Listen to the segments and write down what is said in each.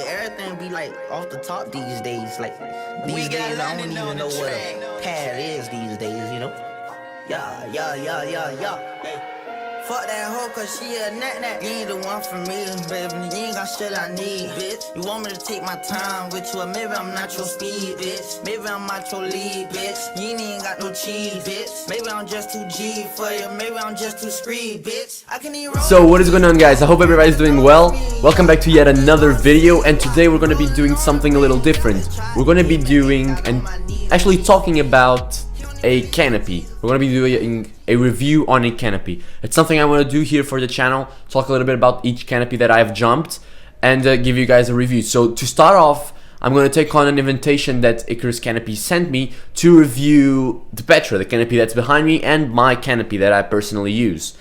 Everything be like off the top these days. Like these days, I don't even know what a pad is these days. You know? Yeah. Fuck that hoe, cause she a nat. You ain't the one for me, baby. You ain't got shit I need, bitch. You want me to take my time with you, or maybe I'm not your speed, bitch. Maybe I'm not your lead, bitch. You ain't even got no cheese, bitch. Maybe I'm just too G for you, maybe I'm just too screed, bitch. I can even roll. So what is going on, guys? I hope everybody's doing well. Welcome back to yet another video, and today we're going to be doing something a little different. We're going to be doing and actually talking about a canopy. We're going to be doing a review on a canopy. It's something I want to do here for the channel, talk a little bit about each canopy that I've jumped, and give you guys a review. So to start off, I'm going to take on an invitation that Icarus Canopy sent me to review the Petra, the canopy that's behind me, and my canopy that I personally use.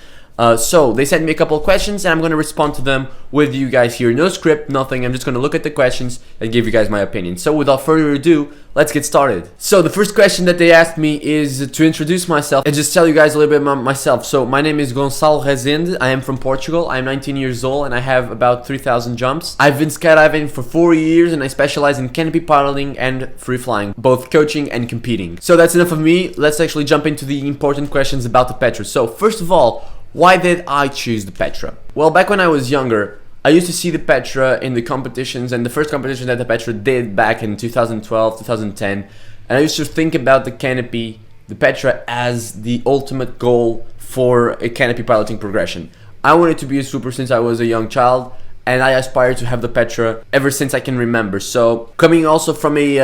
So they sent me a couple of questions, and I'm going to respond to them with you guys here. No script, nothing. I'm just going to look at the questions and give you guys my opinion. So without further ado, let's get started. So the first question that they asked me is to introduce myself and just tell you guys a little bit about myself. So my name is Gonçalo Rezende. I am from Portugal. I'm 19 years old and I have about 3,000 jumps. I've been skydiving for 4 years and I specialize in canopy piloting and free flying, both coaching and competing. So that's enough of me. Let's actually jump into the important questions about the Petra. So first of all, why did I choose the Petra? Well, back when I was younger, I used to see the Petra in the competitions, and the first competition that the Petra did back in 2012, 2010, and I used to think about the canopy, the Petra, as the ultimate goal for a canopy piloting progression. I wanted to be a super since I was a young child, and I aspired to have the Petra ever since I can remember. So coming also from a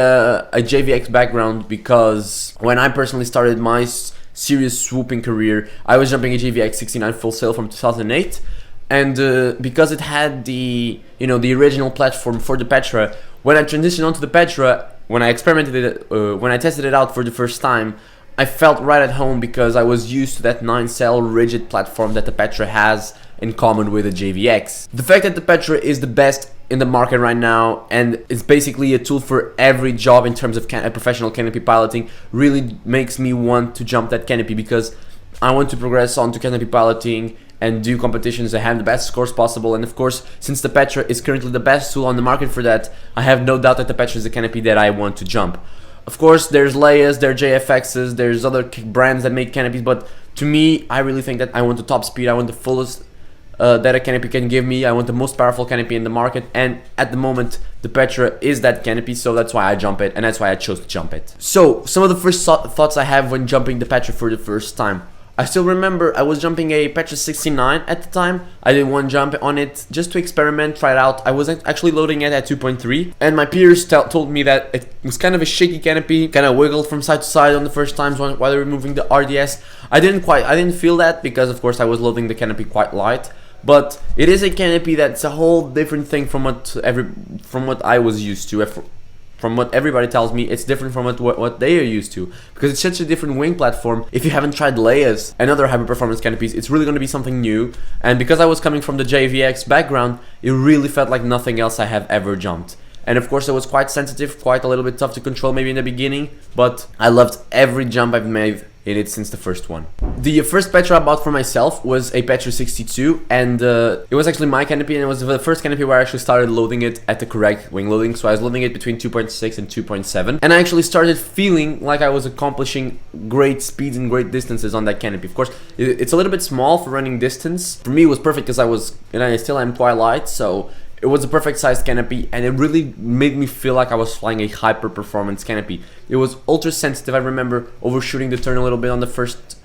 JPX background, because when I personally started my serious swooping career, I was jumping a JPX 69 full sail from 2008, and because it had the the original platform for the Petra, when I transitioned onto the Petra, when I experimented it, when I tested it out for the first time, I felt right at home because I was used to that 9-cell rigid platform that the Petra has in common with the JPX. The fact that the Petra is the best in the market right now and it's basically a tool for every job in terms of professional canopy piloting really makes me want to jump that canopy, because I want to progress on to canopy piloting and do competitions that have the best scores possible. And of course, since the Petra is currently the best tool on the market for that, I have no doubt that the Petra is the canopy that I want to jump. Of course, there's Leia's, there are JFX's, there's other brands that make canopies, but to me, I really think that I want the top speed, I want the fullest that a canopy can give me. I want the most powerful canopy in the market, and at the moment the Petra is that canopy, so that's why I jump it, and that's why I chose to jump it. So some of the first thoughts I have when jumping the Petra for the first time. I still remember I was jumping a Petra 69 at the time. I did one jump on it just to experiment, try it out. I was actually loading it at 2.3, and my peers told me that it was kind of a shaky canopy, kind of wiggled from side to side on the first times while they were moving the RDS. I didn't feel that, because of course I was loading the canopy quite light. But it is a canopy that's a whole different thing from what I was used to. From what everybody tells me, it's different from what they are used to, because it's such a different wing platform. If you haven't tried Leia's and other hyper performance canopies, it's really going to be something new. And because I was coming from the JPX background, it really felt like nothing else I have ever jumped. And of course it was quite sensitive, quite a little bit tough to control maybe in the beginning, but I loved every jump I've made in it since the first one. The first Petra I bought for myself was a Petra 62, and it was actually my canopy, and it was the first canopy where I actually started loading it at the correct wing loading. So I was loading it between 2.6 and 2.7, and I actually started feeling like I was accomplishing great speeds and great distances on that canopy. Of course, it's a little bit small for running distance. For me, it was perfect because I still am quite light, so it was a perfect sized canopy, and it really made me feel like I was flying a hyper performance canopy. It was ultra sensitive. I remember overshooting the turn a little bit on the first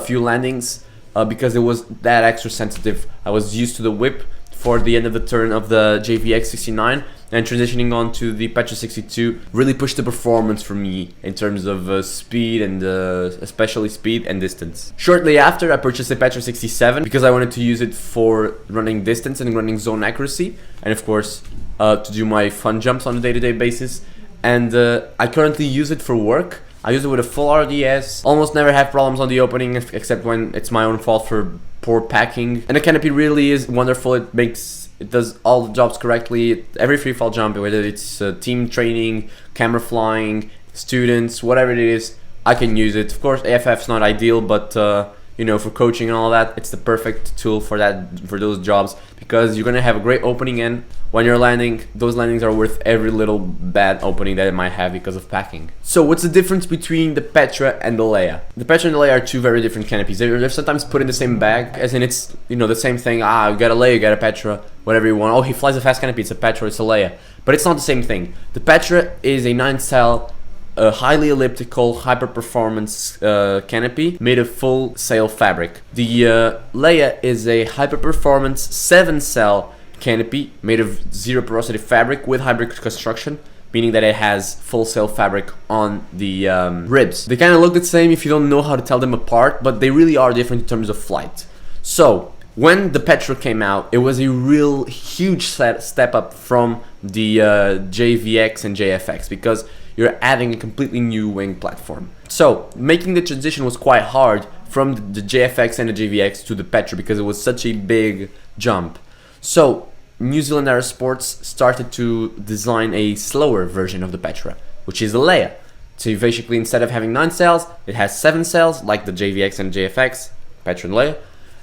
few landings because it was that extra sensitive. I was used to the whip for the end of the turn of the JPX 69, and transitioning on to the Petra 62 really pushed the performance for me in terms of speed, and especially speed and distance. Shortly after, I purchased a Petra 67 because I wanted to use it for running distance and running zone accuracy, and of course to do my fun jumps on a day-to-day basis. And I currently use it for work. I use it with a full RDS, almost never have problems on the opening except when it's my own fault for poor packing. And the canopy really is wonderful. It does all the jobs correctly. Every free fall jump, whether it's team training, camera flying, students, whatever it is, I can use it. Of course, AFF's not ideal, but for coaching and all that, it's the perfect tool for those jobs, because you're gonna have a great opening end when you're landing, those landings are worth every little bad opening that it might have because of packing. So what's the difference between the Petra and the Leia? The Petra and the Leia are two very different canopies. They're sometimes put in the same bag, as in it's, you know, the same thing. Ah, you got a Leia, you got a Petra, whatever you want. Oh, he flies a fast canopy, it's a Petra, it's a Leia. But it's not the same thing. The Petra is a 9-cell, highly elliptical, hyper-performance canopy made of full sail fabric. The Leia is a hyper-performance 7-cell canopy made of zero porosity fabric with hybrid construction, meaning that it has full sail fabric on the ribs. They kind of look the same if you don't know how to tell them apart, but they really are different in terms of flight. So when the Petra came out, it was a real huge step up from the JPX and JFX, because you're adding a completely new wing platform. So making the transition was quite hard from the JFX and the JPX to the Petra, because it was such a big jump. So New Zealand Aerosports started to design a slower version of the Petra, which is the Leia. So basically, instead of having 9 cells, it has 7 cells, like the JPX and JFX, Petra and Leia,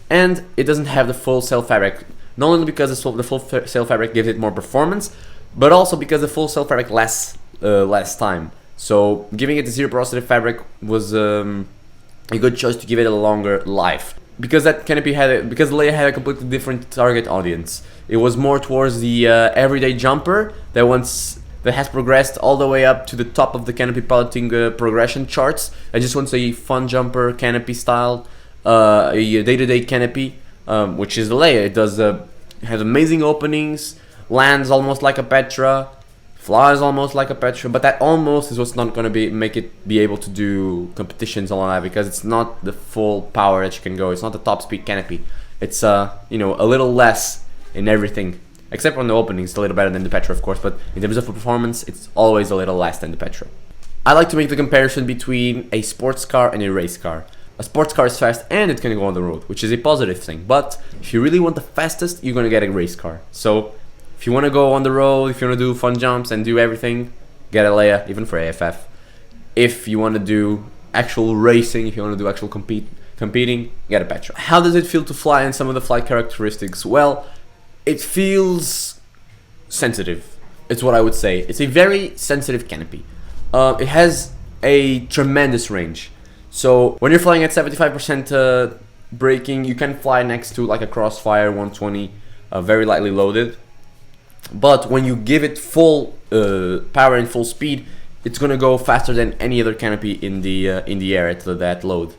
and it doesn't have the full sail fabric, not only because the full sail fabric gives it more performance, but also because the full sail fabric lasts less time. So giving it the zero porosity fabric was a good choice to give it a longer life. Because that canopy because Leia had a completely different target audience. It was more towards the everyday jumper that has progressed all the way up to the top of the canopy piloting progression charts. It just wants a fun jumper canopy style, a day-to-day canopy, which is the Leia. It does has amazing openings, lands almost like a Petra, flies almost like a Petra, but that almost is what's not going to make it be able to do competitions all that, because it's not the full power that you can go. It's not the top speed canopy. It's you know, a little less in everything, except on the openings. It's a little better than the Petra, of course, but in terms of performance, it's always a little less than the Petra. I like to make the comparison between a sports car and a race car. A sports car is fast and it can go on the road, which is a positive thing. But if you really want the fastest, you're going to get a race car. So if you want to go on the road, if you want to do fun jumps and do everything, get a Leia, even for AFF. If you want to do actual racing, if you want to do actual competing, get a Petra. How does it feel to fly, and some of the flight characteristics? Well, it feels sensitive. It's what I would say. It's a very sensitive canopy. It has a tremendous range. So when you're flying at 75% braking, you can fly next to like a Crossfire 120, very lightly loaded. But when you give it full power and full speed, it's gonna go faster than any other canopy in the air at that load,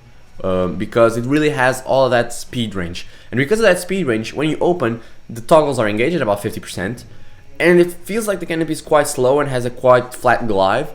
because it really has all of that speed range. And because of that speed range, when you open, the toggles are engaged at about 50%, and it feels like the canopy is quite slow and has a quite flat glide.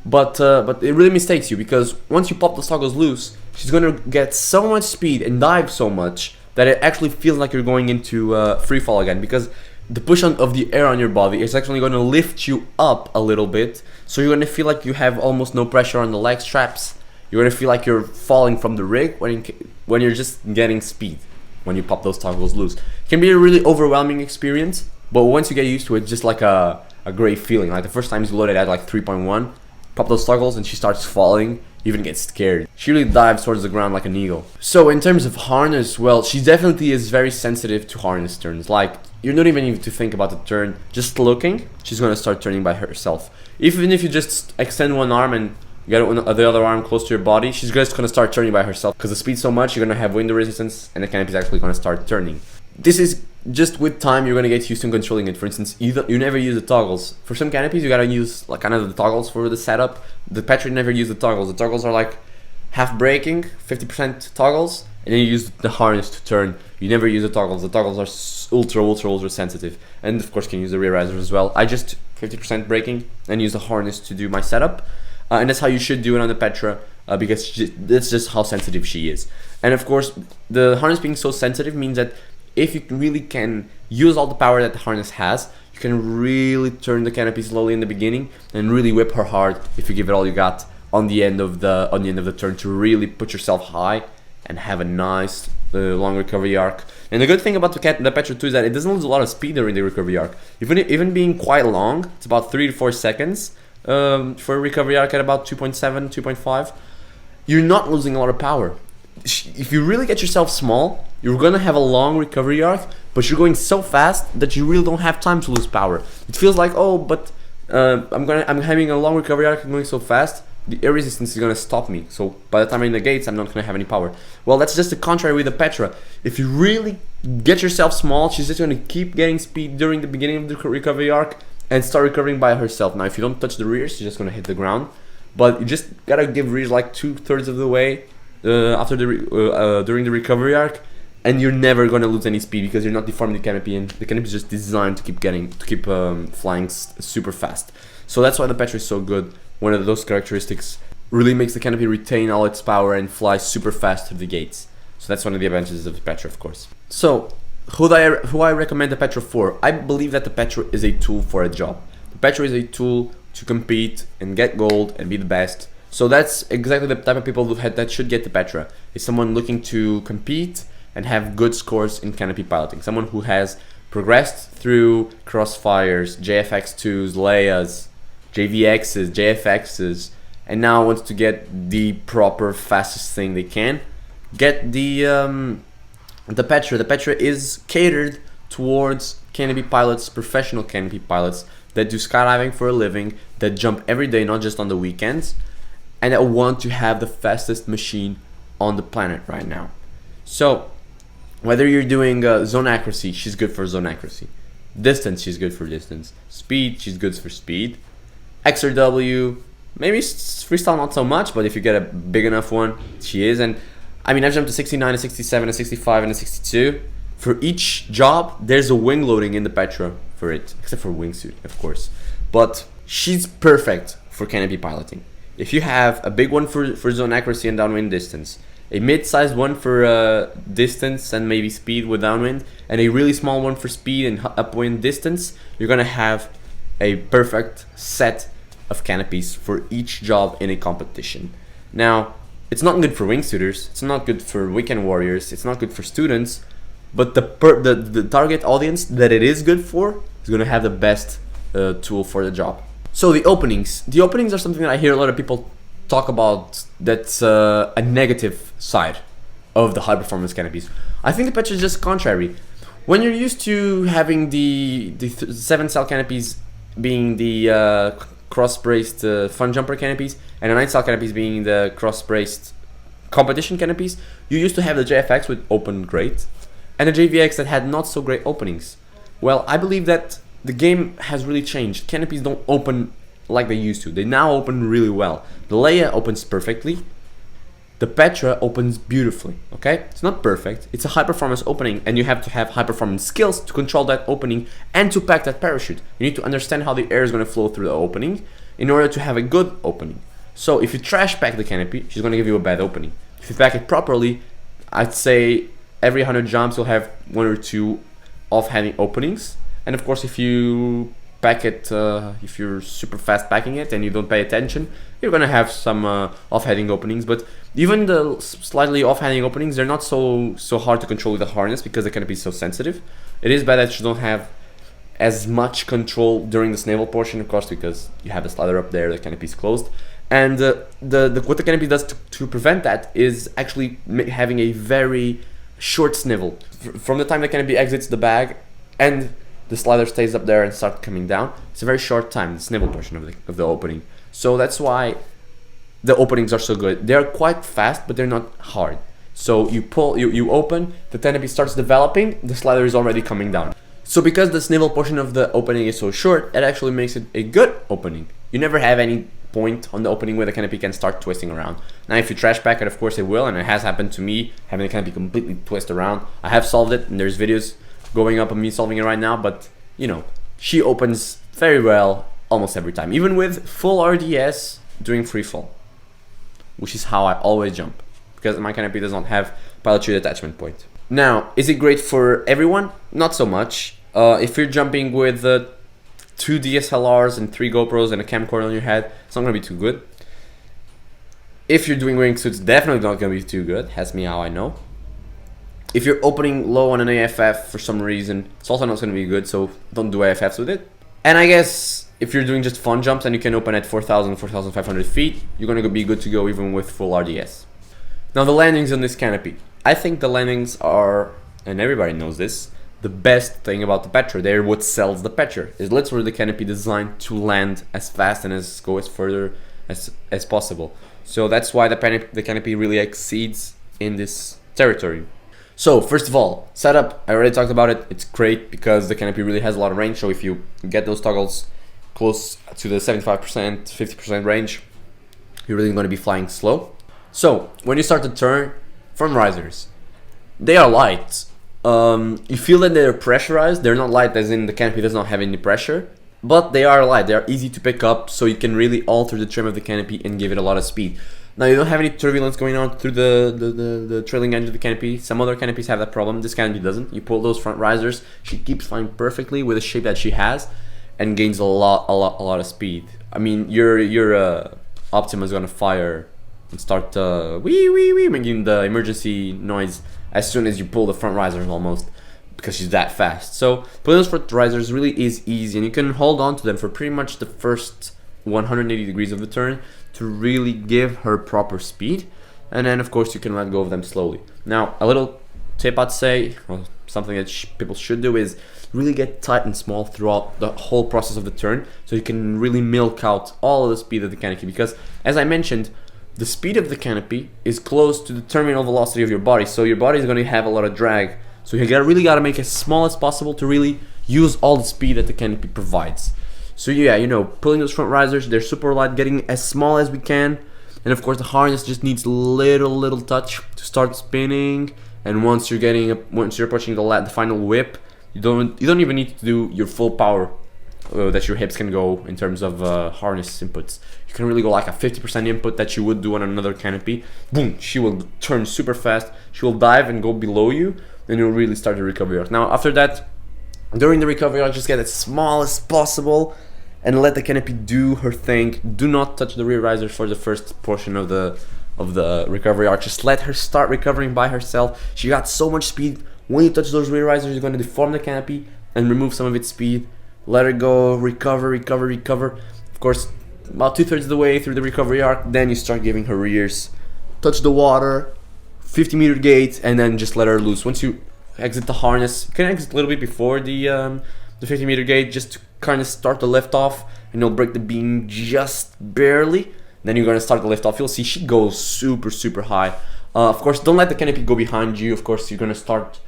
But it really mistakes you, because once you pop the toggles loose, she's gonna get so much speed and dive so much that it actually feels like you're going into free fall again, because the push of the air on your body is actually going to lift you up a little bit, so you're going to feel like you have almost no pressure on the leg straps. You're going to feel like you're falling from the rig when you're just getting speed when you pop those toggles loose. It can be a really overwhelming experience, but once you get used to it, it's just like a great feeling. Like the first time you load it at like 3.1, pop those toggles and she starts falling, you even get scared. She really dives towards the ground like an eagle. So in terms of harness, well, she definitely is very sensitive to harness turns. Like, you don't even need to think about the turn. Just looking, she's going to start turning by herself. Even if you just extend one arm and get the other arm close to your body, she's just going to start turning by herself, because the speed's so much, you're going to have window resistance and the canopy is actually going to start turning. This is just with time, you're going to get used to controlling it. For instance, you never use the toggles. For some canopies, you got to use like kind of the toggles for the setup. The Petra never use the toggles. The toggles are like half braking, 50% toggles, and then you use the harness to turn. You never use the toggles. The toggles are ultra sensitive, and of course can use the rear risers as well. I just 50% braking and use the harness to do my setup, and that's how you should do it on the Petra, because that's just how sensitive she is. And of course, the harness being so sensitive means that if you really can use all the power that the harness has, you can really turn the canopy slowly in the beginning and really whip her hard if you give it all you got on the end of the turn, to really put yourself high and have a nice long recovery arc. And the good thing about the Petra 2 is that it doesn't lose a lot of speed during the recovery arc. Even being quite long, it's about 3 to 4 seconds for a recovery arc at about 2.7, 2.5. You're not losing a lot of power. If you really get yourself small, you're gonna have a long recovery arc, but you're going so fast that you really don't have time to lose power. It feels like, oh, but I'm having a long recovery arc, I'm going so fast, the air resistance is gonna stop me. So by the time I'm in the gates, I'm not gonna have any power. Well, that's just the contrary with the Petra. If you really get yourself small, she's just gonna keep getting speed during the beginning of the recovery arc and start recovering by herself. Now, if you don't touch the rears, she's just gonna hit the ground. But you just gotta give rears like 2/3 of the way after the during the recovery arc, and you're never gonna lose any speed because you're not deforming the canopy, and the canopy is just designed to keep flying super fast. So that's why the Petra is so good. One of those characteristics really makes the canopy retain all its power and fly super fast through the gates. So that's one of the advantages of the Petra, of course. So who I recommend the Petra for? I believe that the Petra is a tool for a job. The Petra is a tool to compete and get gold and be the best. So that's exactly the type of people that should get the Petra. Is someone looking to compete and have good scores in canopy piloting. Someone who has progressed through Crossfires, JFX2s, Leias, JVXs, JFXs, and now wants to get the proper fastest thing they can. Get the Petra. The Petra is catered towards canopy pilots, professional canopy pilots that do skydiving for a living, that jump every day, not just on the weekends, and that want to have the fastest machine on the planet right now. So whether you're doing zone accuracy, she's good for zone accuracy. Distance, she's good for distance. Speed, she's good for speed. XRW, maybe freestyle not so much, but if you get a big enough one, she is. And I mean, I've jumped to 69, a 67, a 65, and a 62. For each job, there's a wing loading in the Petra for it, except for wingsuit, of course. But she's perfect for canopy piloting. If you have a big one for zone accuracy and downwind distance, a mid-sized one for distance and maybe speed with downwind, and a really small one for speed and upwind distance, you're gonna have a perfect set of canopies for each job in a competition. Now, it's not good for wingsuiters, it's not good for weekend warriors, it's not good for students, but the target audience that it is good for is gonna have the best tool for the job. So the openings are something that I hear a lot of people talk about. That's a negative side of the high performance canopies. I think the Petra is just contrary. When you're used to having the 7-cell canopies being the cross-braced fun jumper canopies, and the 9-cell canopies being the cross-braced competition canopies, you used to have the JFX with open great, and the JVX that had not so great openings. Well, I believe that the game has really changed. Canopies don't open like they used to. They now open really well. The Leia opens perfectly. The Petra opens beautifully, okay? It's not perfect. It's a high performance opening, and you have to have high performance skills to control that opening and to pack that parachute. You need to understand how the air is going to flow through the opening in order to have a good opening. So if you trash pack the canopy, she's going to give you a bad opening. If you pack it properly, I'd say every 100 jumps you'll have 1 or 2 off-handing openings. And of course, if you pack it, if you're super fast packing it and you don't pay attention, you're gonna have some off-handing openings. But even the slightly off-handing openings, they're not so hard to control with the harness because the canopy is so sensitive. It is bad that you don't have as much control during the snavel portion, of course, because you have the slider up there, the canopy is closed. And what the canopy does to prevent that is actually having a very short snivel. From the time the canopy exits the bag and the slider stays up there and starts coming down, it's a very short time, the snivel portion of the opening. So that's why the openings are so good. They're quite fast, but they're not hard. So you pull, you open, the canopy starts developing, the slider is already coming down. So because the snivel portion of the opening is so short, it actually makes it a good opening. You never have any point on the opening where the canopy can start twisting around. Now if you trash pack it, of course it will, and it has happened to me, having the canopy completely twist around. I have solved it, and there's videos going up on me solving it right now, but you know, she opens very well almost every time, even with full RDS doing free fall, which is how I always jump, because my canopy does not have pilot chute attachment point. Now, is it great for everyone? Not so much. If you're jumping with 2 DSLRs and 3 GoPros and a camcorder on your head, it's not gonna be too good. If you're doing wingsuits, definitely not gonna be too good. Ask me how I know. If you're opening low on an AFF for some reason, it's also not going to be good, so don't do AFFs with it. And I guess if you're doing just fun jumps and you can open at 4,000, 4,500 feet, you're going to be good to go even with full RDS. Now the landings on this canopy. I think the landings are, and everybody knows this, the best thing about the Petra. They're what sells the Petra. Is literally the canopy designed to land as fast and go as further as possible. So that's why the canopy really exceeds in this territory. So first of all, setup, I already talked about it. It's great because the canopy really has a lot of range. So if you get those toggles close to the 75%, 50% range, you're really going to be flying slow. So when you start to turn, front risers, they are light. You feel that they're pressurized. They're not light as in the canopy does not have any pressure, but they are light. They are easy to pick up, so you can really alter the trim of the canopy and give it a lot of speed. Now you don't have any turbulence going on through the trailing edge of the canopy. Some other canopies have that problem. This canopy doesn't. You pull those front risers, she keeps flying perfectly with the shape that she has, and gains a lot of speed. I mean, your Optima is gonna fire and start making the emergency noise as soon as you pull the front risers almost, because she's that fast. So pulling those front risers really is easy, and you can hold on to them for pretty much the first 180 degrees of the turn to really give her proper speed, and then of course you can let go of them slowly. Now a little tip I'd say, or something that people should do, is really get tight and small throughout the whole process of the turn, so you can really milk out all of the speed of the canopy, because as I mentioned, the speed of the canopy is close to the terminal velocity of your body, so your body is going to have a lot of drag. So you really got to make it as small as possible to really use all the speed that the canopy provides. So yeah, you know, pulling those front risers, they're super light, getting as small as we can, and of course the harness just needs little touch to start spinning. And once you're approaching the final whip, you don't even need to do your full power that your hips can go in terms of harness inputs. You can really go like a 50% input that you would do on another canopy. Boom, she will turn super fast, she will dive and go below you, then you'll really start the recovery arc. Now after that, during the recovery arc, just get as small as possible and let the canopy do her thing. Do not touch the rear risers for the first portion of the recovery arc. Just let her start recovering by herself. She got so much speed. When you touch those rear risers, you're going to deform the canopy and remove some of its speed. Let her go, recover. Of course, about 2/3 of the way through the recovery arc, then you start giving her rears. Touch the water, 50-meter gate, and then just let her loose. Once you exit the harness, you can exit a little bit before the 50-meter gate, just to kind of start the lift off, and you'll break the beam just barely. Then you're gonna start the lift off. You'll see she goes super high. Of course, don't let the canopy go behind you. Of course, you're gonna start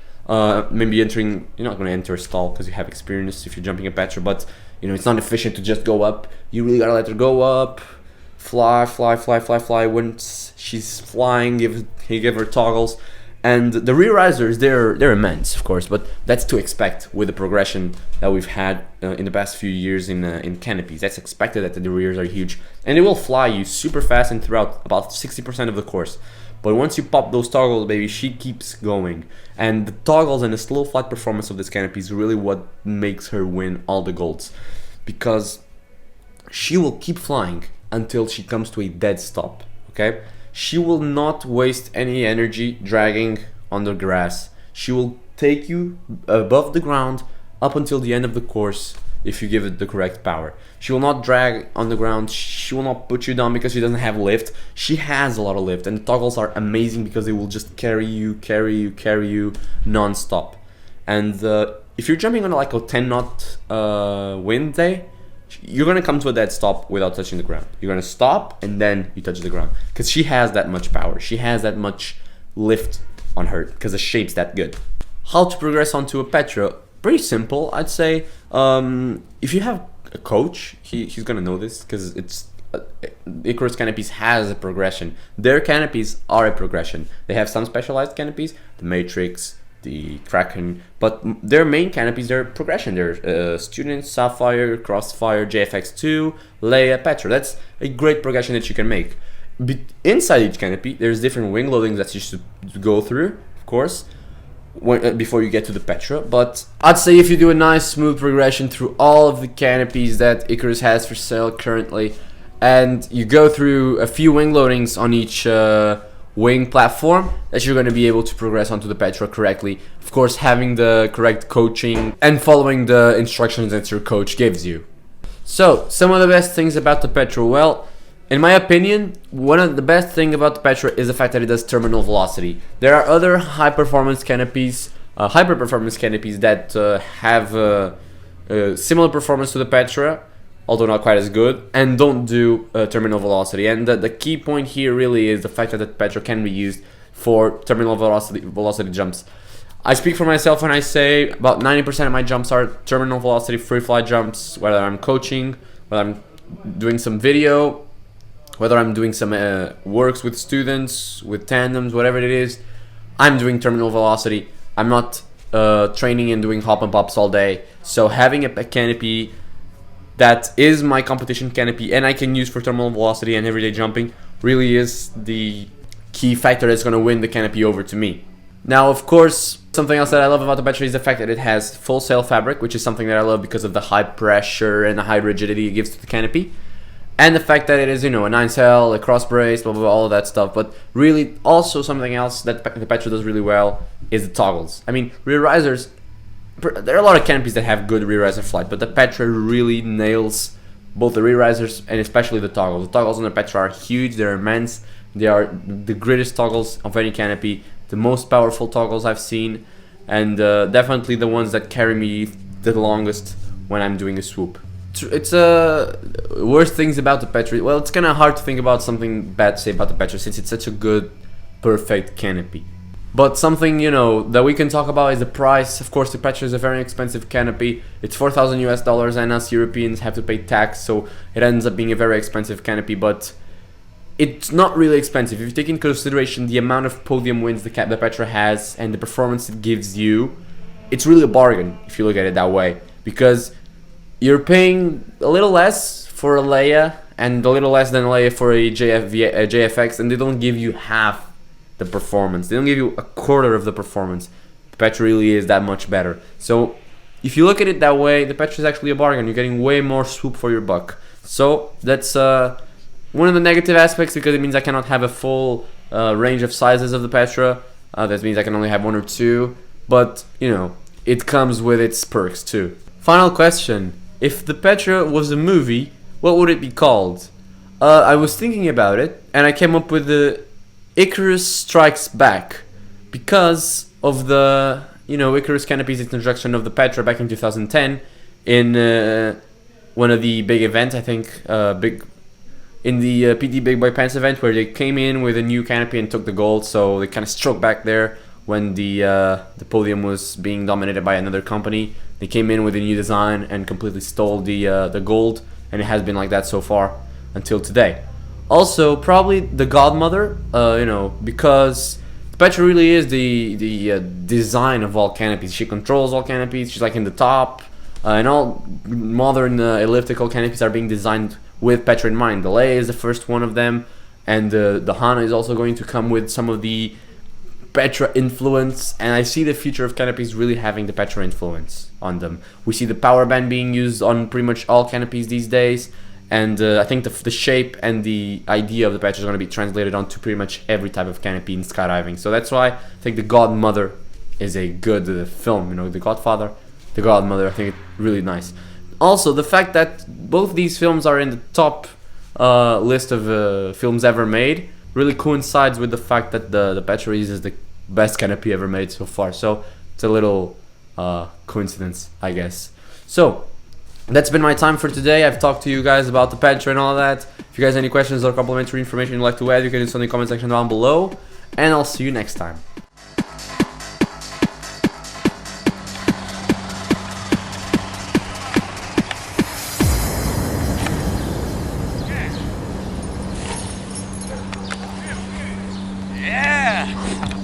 maybe entering. You're not gonna enter a stall because you have experience if you're jumping a Petra, but you know it's not efficient to just go up. You really gotta let her go up, fly. Once she's flying, give her toggles. And the rear risers, they're immense, of course, but that's to expect with the progression that we've had in the past few years in canopies. That's expected that the rears are huge, and they will fly you super fast and throughout about 60% of the course. But once you pop those toggles, baby, she keeps going. And the toggles and the slow flight performance of this canopy is really what makes her win all the golds, because she will keep flying until she comes to a dead stop. Okay. She will not waste any energy dragging on the grass. She will take you above the ground up until the end of the course if you give it the correct power. She will not drag on the ground. She will not put you down because she doesn't have lift. She has a lot of lift, and the toggles are amazing because they will just carry you non-stop. And if you're jumping on like a 10-knot wind day, you're gonna come to a dead stop without touching the ground. You're gonna stop and then you touch the ground because she has that much power. She has that much lift on her because the shape's that good. How to progress onto a Petra? Pretty simple, I'd say. If you have a coach, he's gonna know this because it's Icarus canopies has a progression. Their canopies are a progression. They have some specialized canopies, the Matrix, the Kraken, but their main canopies, their progression. They're Student, Sapphire, Crossfire, JPX2, Leia, Petra. That's a great progression that you can make. Inside each canopy, there's different wing loadings that you should go through, of course, before you get to the Petra. But I'd say if you do a nice smooth progression through all of the canopies that Icarus has for sale currently, and you go through a few wing loadings on each wing platform, that you're going to be able to progress onto the Petra correctly. Of course, having the correct coaching and following the instructions that your coach gives you. So, some of the best things about the Petra. Well, in my opinion, one of the best things about the Petra is the fact that it does terminal velocity. There are other high performance canopies hyper performance canopies that have similar performance to the Petra, although not quite as good, and don't do terminal velocity. And the key point here really is the fact that the Petra can be used for terminal velocity jumps. I speak for myself when I say about 90% of my jumps are terminal velocity free fly jumps, whether I'm coaching, whether I'm doing some video, whether I'm doing some works with students, with tandems, whatever it is, I'm doing terminal velocity. I'm not training and doing hop and pops all day. So having a canopy that is my competition canopy and I can use for terminal velocity and everyday jumping really is the key factor that's going to win the canopy over to me. Now, of course, something else that I love about the Petra is the fact that it has full sail fabric, which is something that I love because of the high pressure and the high rigidity it gives to the canopy. And the fact that it is, you know, a 9 sail, a cross brace, blah, blah, blah, all of that stuff. But really, also something else that the Petra does really well is the toggles. I mean, rear risers, there are a lot of canopies that have good rear riser flight, but the Petra really nails both the rear risers and especially the toggles. The toggles on the Petra are huge, they're immense. They are the greatest toggles of any canopy, the most powerful toggles I've seen, and definitely the ones that carry me the longest when I'm doing a swoop. It's worst things about the Petra. Well, it's kind of hard to think about something bad to say about the Petra since it's such a good, perfect canopy. But something, you know, that we can talk about is the price. Of course, the Petra is a very expensive canopy. It's $4,000 US, and us Europeans have to pay tax, so it ends up being a very expensive canopy. But it's not really expensive if you take into consideration the amount of podium wins the Petra has and the performance it gives you. It's really a bargain if you look at it that way, because you're paying a little less for a Leia and a little less than a Leia for a JFX, and they don't give you half the performance. They don't give you a quarter of the performance. The Petra really is that much better. So if you look at it that way, the Petra is actually a bargain. You're getting way more swoop for your buck. So that's one of the negative aspects, because it means I cannot have a full range of sizes of the Petra. That means I can only have one or two. But, you know, it comes with its perks too. Final question. If the Petra was a movie, what would it be called? I was thinking about it, and I came up with the Icarus Strikes Back, because of the, you know, Icarus Canopy's introduction of the Petra back in 2010 in one of the big events, I think, in the PD Big Boy Pants event, where they came in with a new canopy and took the gold. So they kind of struck back there when the podium was being dominated by another company. They came in with a new design and completely stole the gold, and it has been like that so far until today. Also, probably the godmother, you know, because Petra really is the design of all canopies. She controls all canopies. She's like in the top, and all modern elliptical canopies are being designed with Petra in mind. The Leia is the first one of them, and the Hana is also going to come with some of the Petra influence, and I see the future of canopies really having the Petra influence on them. We see the power band being used on pretty much all canopies these days, and I think the shape and the idea of the Petra is going to be translated onto pretty much every type of canopy in skydiving. So that's why I think the Godmother is a good film. You know, the Godfather, the Godmother, I think it's really nice. Also, the fact that both these films are in the top list of films ever made really coincides with the fact that the Petra is the best canopy ever made so far. So it's a little coincidence, I guess. So that's been my time for today. I've talked to you guys about the Petra and all that. If you guys have any questions or complimentary information you'd like to add, you can do so in the comment section down below. And I'll see you next time. Yeah!